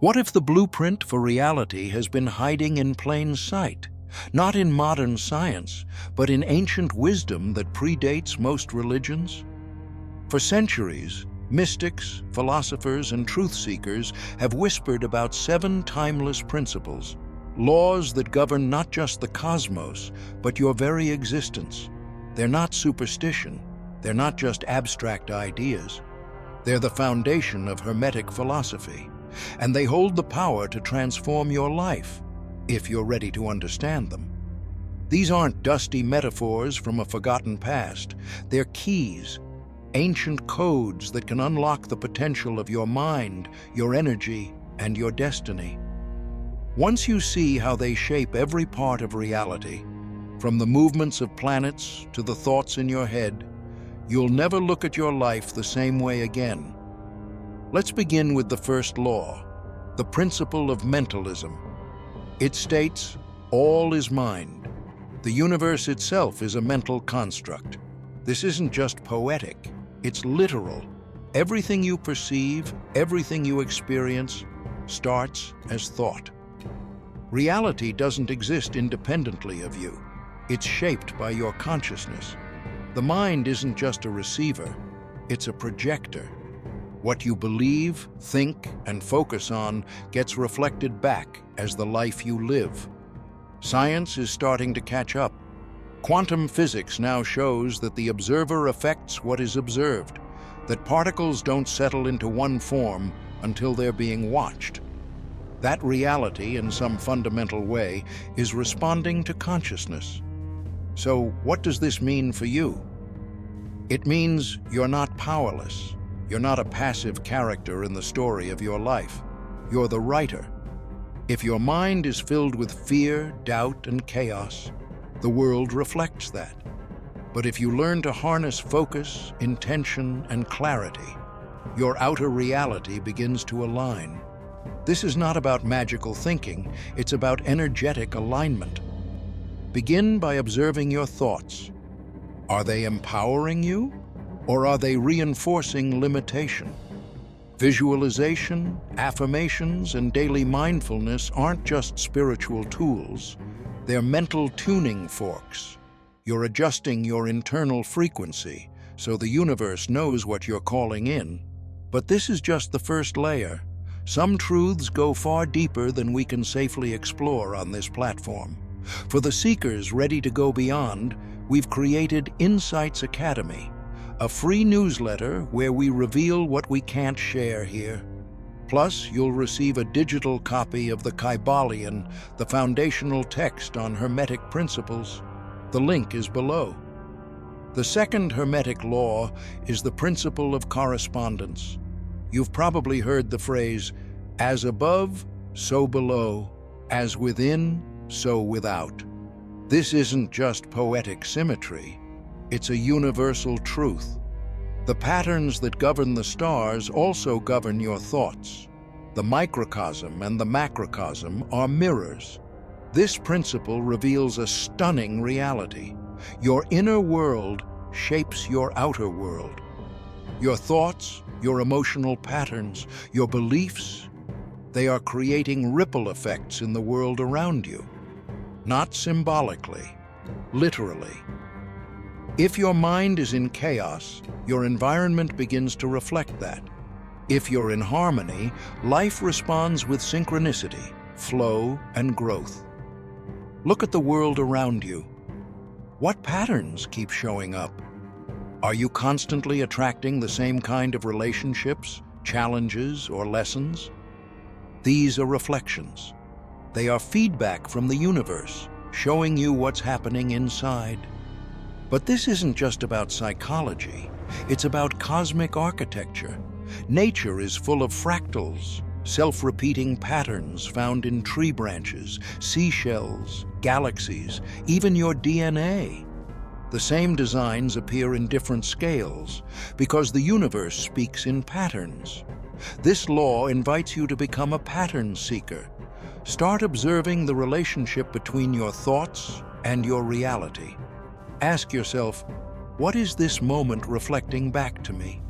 What if the blueprint for reality has been hiding in plain sight, not in modern science, but in ancient wisdom that predates most religions? For centuries, mystics, philosophers, and truth-seekers have whispered about 7 timeless principles, laws that govern not just the cosmos, but your very existence. They're not superstition. They're not just abstract ideas. They're the foundation of Hermetic philosophy, and they hold the power to transform your life, if you're ready to understand them. These aren't dusty metaphors from a forgotten past. They're keys, ancient codes that can unlock the potential of your mind, your energy, and your destiny. Once you see how they shape every part of reality, from the movements of planets to the thoughts in your head, you'll never look at your life the same way again. Let's begin with the first law, the principle of mentalism. It states, all is mind. The universe itself is a mental construct. This isn't just poetic, it's literal. Everything you perceive, everything you experience, starts as thought. Reality doesn't exist independently of you. It's shaped by your consciousness. The mind isn't just a receiver, it's a projector. What you believe, think, and focus on gets reflected back as the life you live. Science is starting to catch up. Quantum physics now shows that the observer affects what is observed, that particles don't settle into one form until they're being watched. That reality, in some fundamental way, is responding to consciousness. So, what does this mean for you? It means you're not powerless. You're not a passive character in the story of your life. You're the writer. If your mind is filled with fear, doubt, and chaos, the world reflects that. But if you learn to harness focus, intention, and clarity, your outer reality begins to align. This is not about magical thinking, it's about energetic alignment. Begin by observing your thoughts. Are they empowering you, or are they reinforcing limitation? Visualization, affirmations, and daily mindfulness aren't just spiritual tools. They're mental tuning forks. You're adjusting your internal frequency so the universe knows what you're calling in. But this is just the first layer. Some truths go far deeper than we can safely explore on this platform. For the seekers ready to go beyond, we've created Insights Academy, a free newsletter where we reveal what we can't share here. Plus, you'll receive a digital copy of the Kybalion, the foundational text on Hermetic principles. The link is below. The second Hermetic law is the principle of correspondence. You've probably heard the phrase, as above, so below, as within, so without. This isn't just poetic symmetry, it's a universal truth. The patterns that govern the stars also govern your thoughts. The microcosm and the macrocosm are mirrors. This principle reveals a stunning reality. Your inner world shapes your outer world. Your thoughts, your emotional patterns, your beliefs, they are creating ripple effects in the world around you. Not symbolically, literally. If your mind is in chaos, your environment begins to reflect that. If you're in harmony, life responds with synchronicity, flow, and growth. Look at the world around you. What patterns keep showing up? Are you constantly attracting the same kind of relationships, challenges, or lessons? These are reflections. They are feedback from the universe, showing you what's happening inside. But this isn't just about psychology. It's about cosmic architecture. Nature is full of fractals, self-repeating patterns found in tree branches, seashells, galaxies, even your DNA. The same designs appear in different scales because the universe speaks in patterns. This law invites you to become a pattern seeker. Start observing the relationship between your thoughts and your reality. Ask yourself, what is this moment reflecting back to me?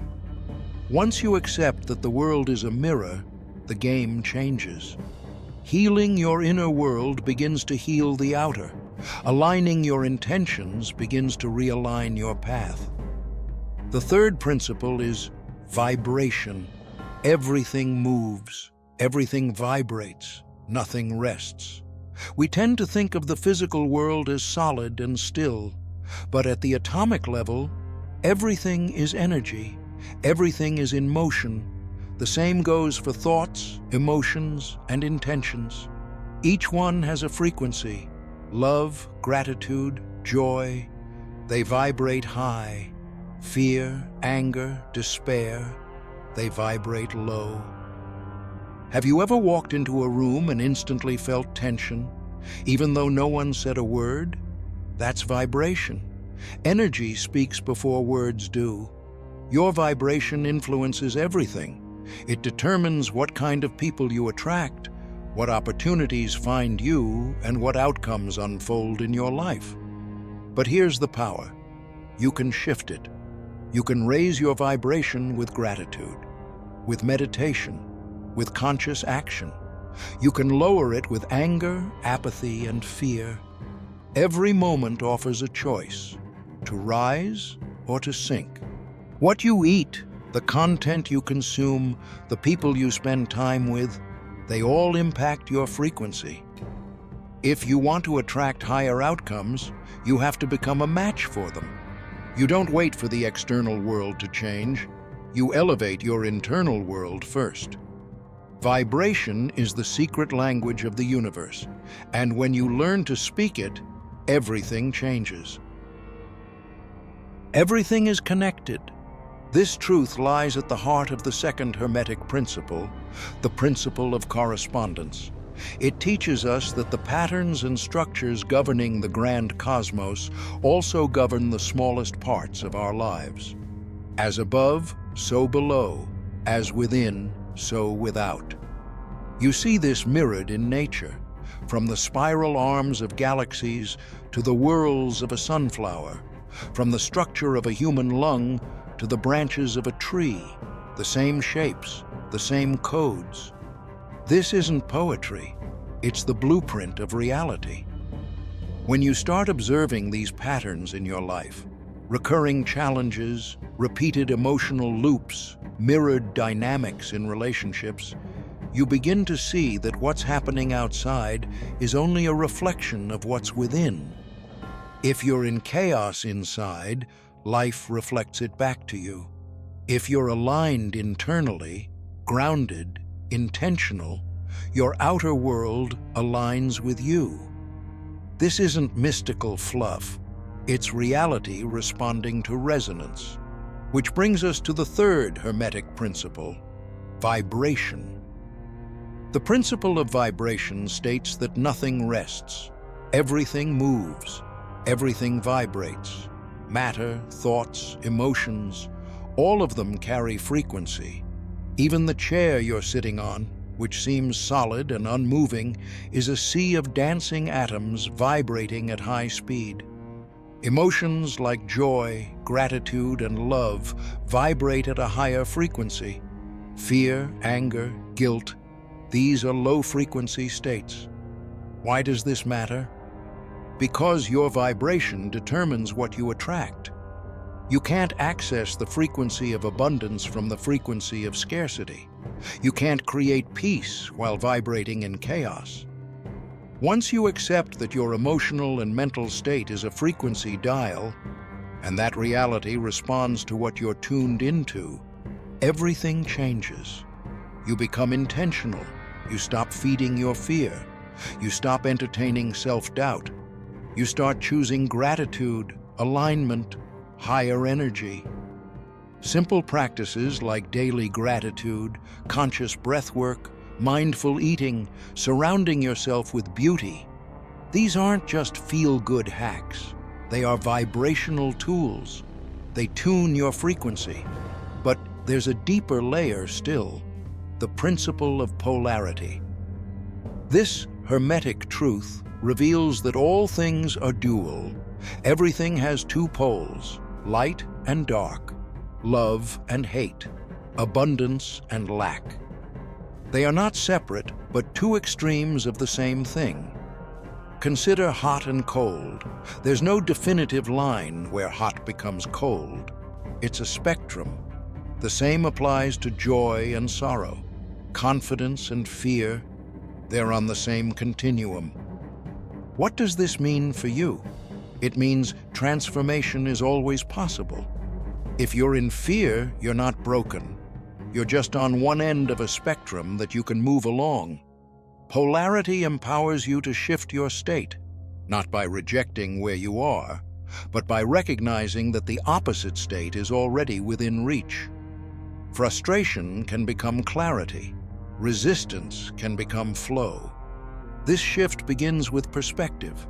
Once you accept that the world is a mirror, the game changes. Healing your inner world begins to heal the outer. Aligning your intentions begins to realign your path. The third principle is vibration. Everything moves, everything vibrates, nothing rests. We tend to think of the physical world as solid and still, but at the atomic level, everything is energy, everything is in motion. The same goes for thoughts, emotions, and intentions. Each one has a frequency. Love, gratitude, joy, they vibrate high. Fear, anger, despair, they vibrate low. Have you ever walked into a room and instantly felt tension, even though no one said a word? That's vibration. Energy speaks before words do. Your vibration influences everything. It determines what kind of people you attract, what opportunities find you, and what outcomes unfold in your life. But here's the power. You can shift it. You can raise your vibration with gratitude, with meditation, with conscious action. You can lower it with anger, apathy, and fear. Every moment offers a choice, to rise or to sink. What you eat, the content you consume, the people you spend time with, they all impact your frequency. If you want to attract higher outcomes, you have to become a match for them. You don't wait for the external world to change. You elevate your internal world first. Vibration is the secret language of the universe, and when you learn to speak it, everything changes. Everything is connected. This truth lies at the heart of the second Hermetic principle, the principle of correspondence. It teaches us that the patterns and structures governing the grand cosmos also govern the smallest parts of our lives. As above, so below. As within, so without. You see this mirrored in nature, from the spiral arms of galaxies to the whorls of a sunflower, from the structure of a human lung to the branches of a tree, the same shapes, the same codes. This isn't poetry, it's the blueprint of reality. When you start observing these patterns in your life, recurring challenges, repeated emotional loops, mirrored dynamics in relationships, you begin to see that what's happening outside is only a reflection of what's within. If you're in chaos inside, life reflects it back to you. If you're aligned internally, grounded, intentional, your outer world aligns with you. This isn't mystical fluff. It's reality responding to resonance. Which brings us to the third Hermetic principle, vibration. The principle of vibration states that nothing rests. Everything moves. Everything vibrates. Matter, thoughts, emotions, all of them carry frequency. Even the chair you're sitting on, which seems solid and unmoving, is a sea of dancing atoms vibrating at high speed. Emotions like joy, gratitude, and love vibrate at a higher frequency. Fear, anger, guilt, these are low-frequency states. Why does this matter? Because your vibration determines what you attract. You can't access the frequency of abundance from the frequency of scarcity. You can't create peace while vibrating in chaos. Once you accept that your emotional and mental state is a frequency dial, and that reality responds to what you're tuned into, everything changes. You become intentional. You stop feeding your fear. You stop entertaining self-doubt. You start choosing gratitude, alignment, higher energy. Simple practices like daily gratitude, conscious breathwork, mindful eating, surrounding yourself with beauty. These aren't just feel-good hacks. They are vibrational tools. They tune your frequency. But there's a deeper layer still, the principle of polarity. This Hermetic truth reveals that all things are dual. Everything has two poles, light and dark, love and hate, abundance and lack. They are not separate, but two extremes of the same thing. Consider hot and cold. There's no definitive line where hot becomes cold. It's a spectrum. The same applies to joy and sorrow, confidence and fear. They're on the same continuum. What does this mean for you? It means transformation is always possible. If you're in fear, you're not broken. You're just on one end of a spectrum that you can move along. Polarity empowers you to shift your state, not by rejecting where you are, but by recognizing that the opposite state is already within reach. Frustration can become clarity. Resistance can become flow. This shift begins with perspective.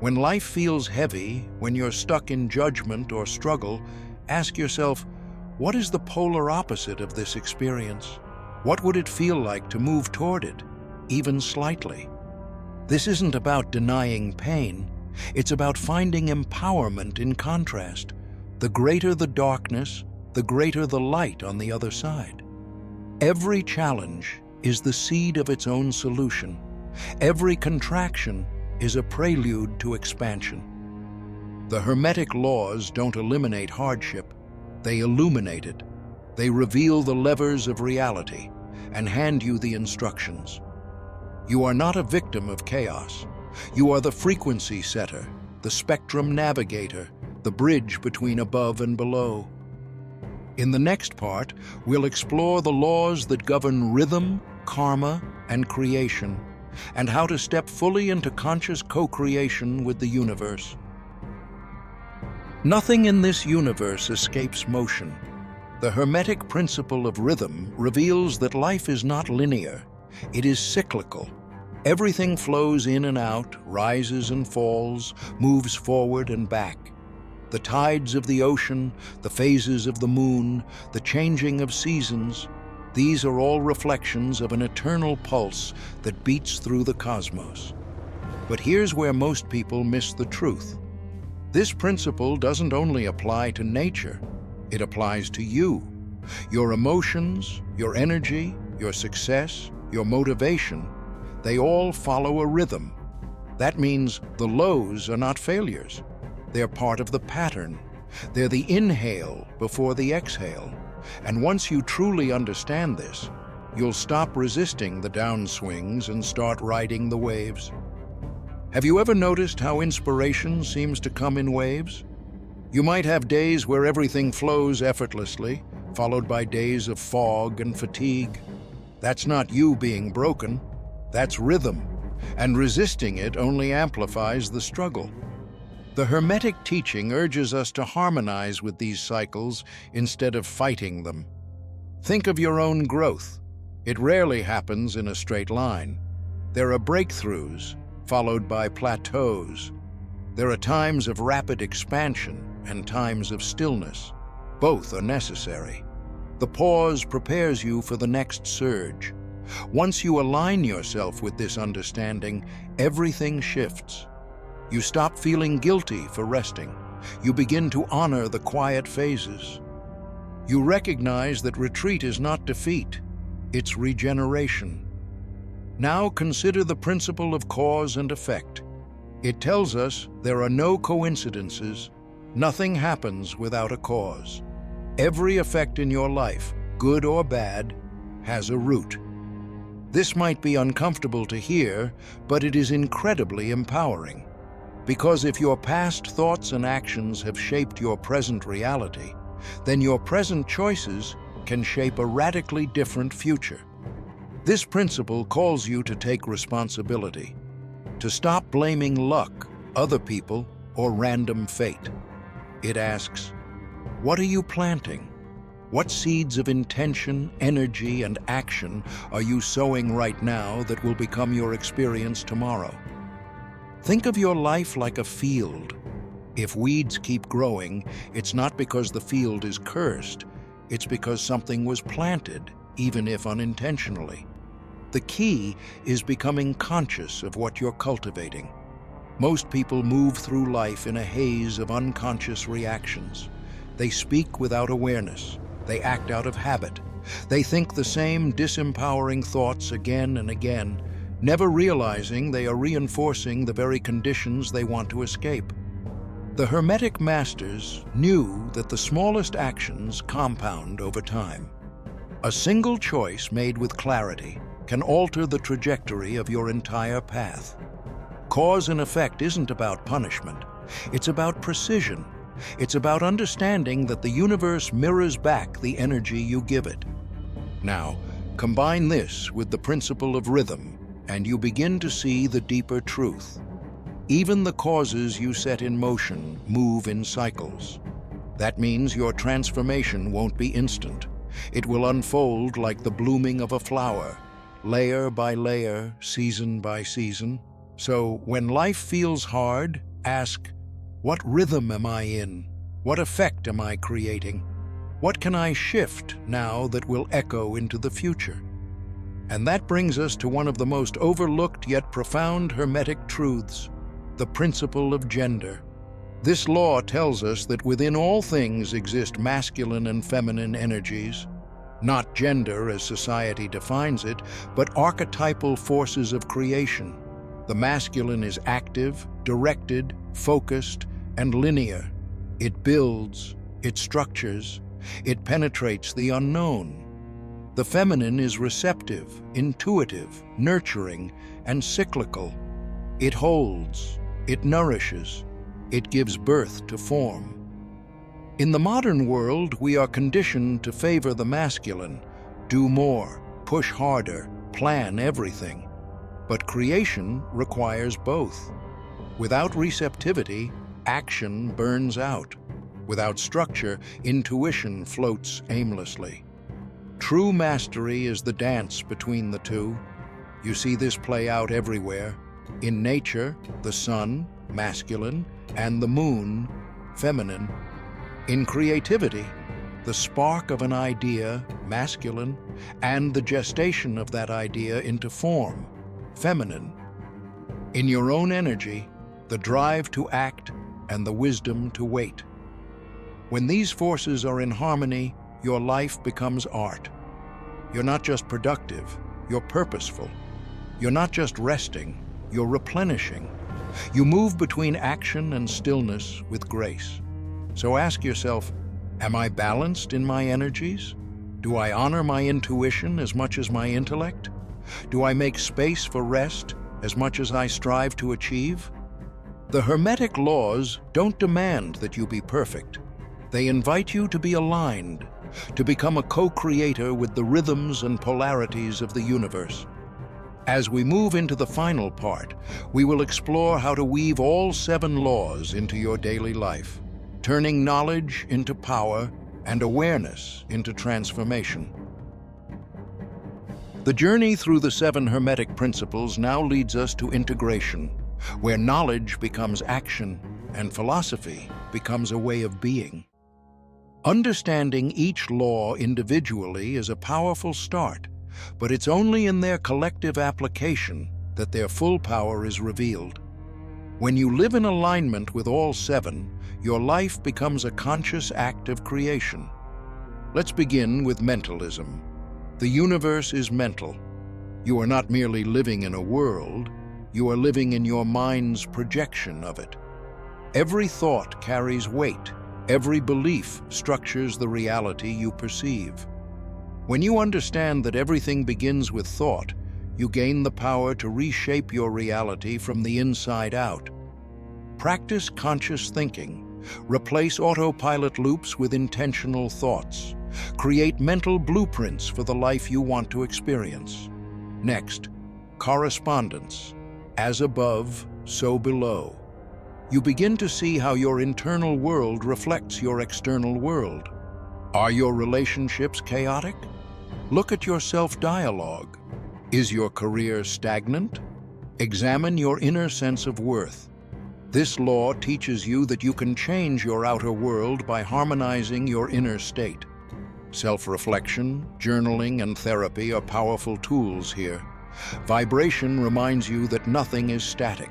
When life feels heavy, when you're stuck in judgment or struggle, ask yourself, what is the polar opposite of this experience? What would it feel like to move toward it, even slightly? This isn't about denying pain. It's about finding empowerment in contrast. The greater the darkness, the greater the light on the other side. Every challenge is the seed of its own solution. Every contraction is a prelude to expansion. The Hermetic laws don't eliminate hardship. They illuminate it. They reveal the levers of reality and hand you the instructions. You are not a victim of chaos. You are the frequency setter, the spectrum navigator, the bridge between above and below. In the next part, we'll explore the laws that govern rhythm, karma, and creation, and how to step fully into conscious co-creation with the universe. Nothing in this universe escapes motion. The Hermetic principle of rhythm reveals that life is not linear. It is cyclical. Everything flows in and out, rises and falls, moves forward and back. The tides of the ocean, the phases of the moon, the changing of seasons, these are all reflections of an eternal pulse that beats through the cosmos. But here's where most people miss the truth. This principle doesn't only apply to nature, it applies to you. Your emotions, your energy, your success, your motivation, they all follow a rhythm. That means the lows are not failures. They're part of the pattern. They're the inhale before the exhale. And once you truly understand this, you'll stop resisting the downswings and start riding the waves. Have you ever noticed how inspiration seems to come in waves? You might have days where everything flows effortlessly, followed by days of fog and fatigue. That's not you being broken. That's rhythm, and resisting it only amplifies the struggle. The Hermetic teaching urges us to harmonize with these cycles instead of fighting them. Think of your own growth. It rarely happens in a straight line. There are breakthroughs, followed by plateaus. There are times of rapid expansion and times of stillness. Both are necessary. The pause prepares you for the next surge. Once you align yourself with this understanding, everything shifts. You stop feeling guilty for resting. You begin to honor the quiet phases. You recognize that retreat is not defeat, it's regeneration. Now consider the principle of cause and effect. It tells us there are no coincidences. Nothing happens without a cause. Every effect in your life, good or bad, has a root. This might be uncomfortable to hear, but it is incredibly empowering. Because if your past thoughts and actions have shaped your present reality, then your present choices can shape a radically different future. This principle calls you to take responsibility, to stop blaming luck, other people, or random fate. It asks, what are you planting? What seeds of intention, energy, and action are you sowing right now that will become your experience tomorrow? Think of your life like a field. If weeds keep growing, it's not because the field is cursed, it's because something was planted, even if unintentionally. The key is becoming conscious of what you're cultivating. Most people move through life in a haze of unconscious reactions. They speak without awareness. They act out of habit. They think the same disempowering thoughts again and again, never realizing they are reinforcing the very conditions they want to escape. The Hermetic masters knew that the smallest actions compound over time. A single choice made with clarity can alter the trajectory of your entire path. Cause and effect isn't about punishment. It's about precision. It's about understanding that the universe mirrors back the energy you give it. Now, combine this with the principle of rhythm, and you begin to see the deeper truth. Even the causes you set in motion move in cycles. That means your transformation won't be instant. It will unfold like the blooming of a flower, layer by layer, season by season. So when life feels hard, ask, what rhythm am I in? What effect am I creating? What can I shift now that will echo into the future? And that brings us to one of the most overlooked yet profound Hermetic truths, the principle of gender. This law tells us that within all things exist masculine and feminine energies, not gender as society defines it, but archetypal forces of creation. The masculine is active, directed, focused, and linear. It builds, it structures, it penetrates the unknown. The feminine is receptive, intuitive, nurturing, and cyclical. It holds, it nourishes, it gives birth to form. In the modern world, we are conditioned to favor the masculine, do more, push harder, plan everything. But creation requires both. Without receptivity, action burns out. Without structure, intuition floats aimlessly. True mastery is the dance between the two. You see this play out everywhere. In nature, the sun, masculine, and the moon, feminine. In creativity, the spark of an idea, masculine, and the gestation of that idea into form, feminine. In your own energy, the drive to act and the wisdom to wait. When these forces are in harmony, your life becomes art. You're not just productive, you're purposeful. You're not just resting, you're replenishing. You move between action and stillness with grace. So ask yourself, am I balanced in my energies? Do I honor my intuition as much as my intellect? Do I make space for rest as much as I strive to achieve? The Hermetic laws don't demand that you be perfect. They invite you to be aligned, to become a co-creator with the rhythms and polarities of the universe. As we move into the final part, we will explore how to weave all 7 laws into your daily life, turning knowledge into power and awareness into transformation. The journey through the 7 Hermetic principles now leads us to integration, where knowledge becomes action and philosophy becomes a way of being. Understanding each law individually is a powerful start, but it's only in their collective application that their full power is revealed. When you live in alignment with all 7, your life becomes a conscious act of creation. Let's begin with mentalism. The universe is mental. You are not merely living in a world, you are living in your mind's projection of it. Every thought carries weight. Every belief structures the reality you perceive. When you understand that everything begins with thought, you gain the power to reshape your reality from the inside out. Practice conscious thinking. Replace autopilot loops with intentional thoughts. Create mental blueprints for the life you want to experience. Next, correspondence. As above, so below. You begin to see how your internal world reflects your external world. Are your relationships chaotic? Look at your self-dialogue. Is your career stagnant? Examine your inner sense of worth. This law teaches you that you can change your outer world by harmonizing your inner state. Self-reflection, journaling, and therapy are powerful tools here. Vibration reminds you that nothing is static.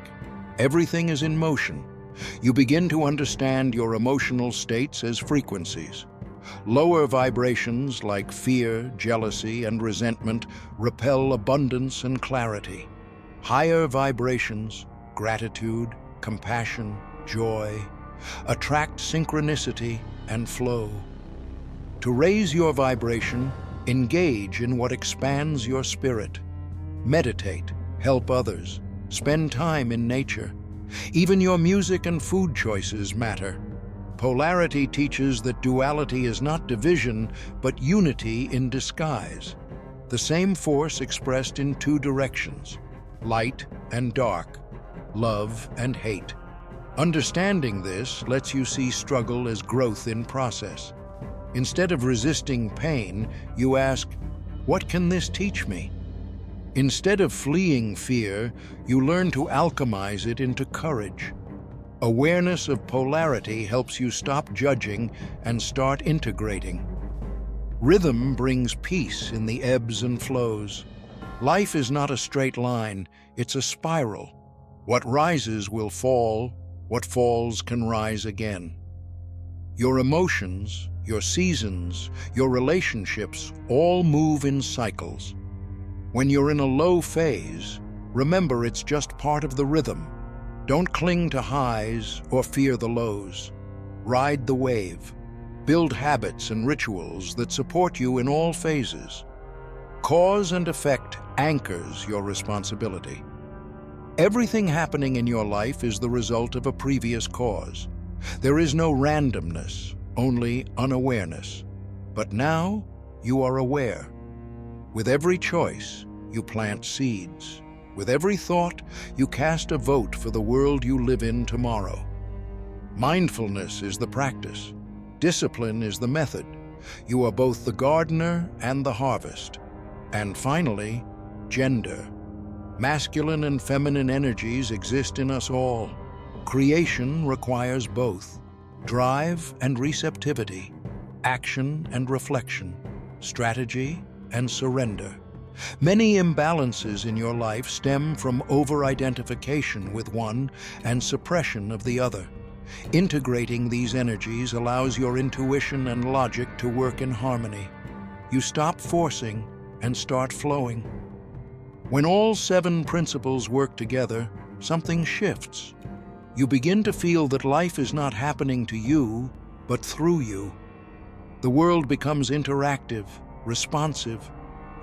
Everything is in motion. You begin to understand your emotional states as frequencies. Lower vibrations like fear, jealousy, and resentment repel abundance and clarity. Higher vibrations, gratitude, compassion, joy, attract synchronicity and flow. To raise your vibration, engage in what expands your spirit. Meditate, help others, spend time in nature. Even your music and food choices matter. Polarity teaches that duality is not division, but unity in disguise. The same force expressed in two directions, light and dark, love and hate. Understanding this lets you see struggle as growth in process. Instead of resisting pain, you ask, what can this teach me? Instead of fleeing fear, you learn to alchemize it into courage. Awareness of polarity helps you stop judging and start integrating. Rhythm brings peace in the ebbs and flows. Life is not a straight line, it's a spiral. What rises will fall, what falls can rise again. Your emotions, your seasons, your relationships all move in cycles. When you're in a low phase, remember it's just part of the rhythm. Don't cling to highs or fear the lows. Ride the wave. Build habits and rituals that support you in all phases. Cause and effect anchors your responsibility. Everything happening in your life is the result of a previous cause. There is no randomness, only unawareness. But now, you are aware. With every choice, you plant seeds. With every thought, you cast a vote for the world you live in tomorrow. Mindfulness is the practice. Discipline is the method. You are both the gardener and the harvest. And finally, gender. Masculine and feminine energies exist in us all. Creation requires both. Drive and receptivity. Action and reflection. Strategy and surrender. Many imbalances in your life stem from over-identification with one and suppression of the other. Integrating these energies allows your intuition and logic to work in harmony. You stop forcing and start flowing. When all 7 principles work together, something shifts. You begin to feel that life is not happening to you, but through you. The world becomes interactive, responsive.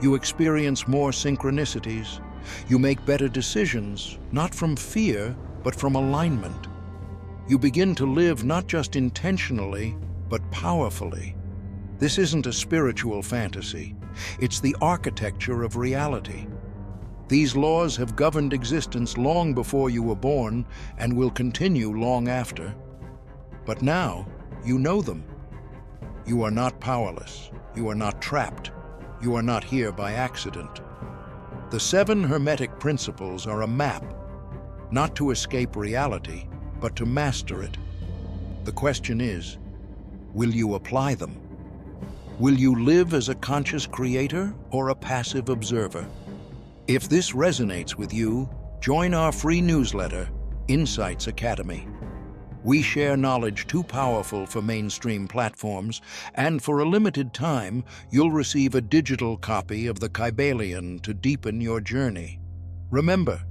You experience more synchronicities. You make better decisions, not from fear, but from alignment. You begin to live not just intentionally, but powerfully. This isn't a spiritual fantasy. It's the architecture of reality. These laws have governed existence long before you were born and will continue long after. But now, you know them. You are not powerless. You are not trapped. You are not here by accident. The 7 Hermetic principles are a map, not to escape reality, but to master it. The question is, will you apply them? Will you live as a conscious creator or a passive observer? If this resonates with you, join our free newsletter, Insights Academy. We share knowledge too powerful for mainstream platforms, and for a limited time, you'll receive a digital copy of the Kybalion to deepen your journey. Remember,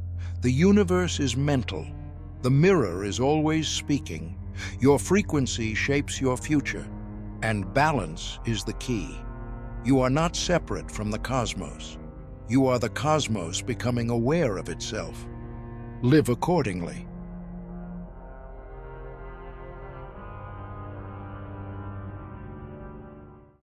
the universe is mental. The mirror is always speaking. Your frequency shapes your future, and balance is the key. You are not separate from the cosmos. You are the cosmos becoming aware of itself. Live accordingly.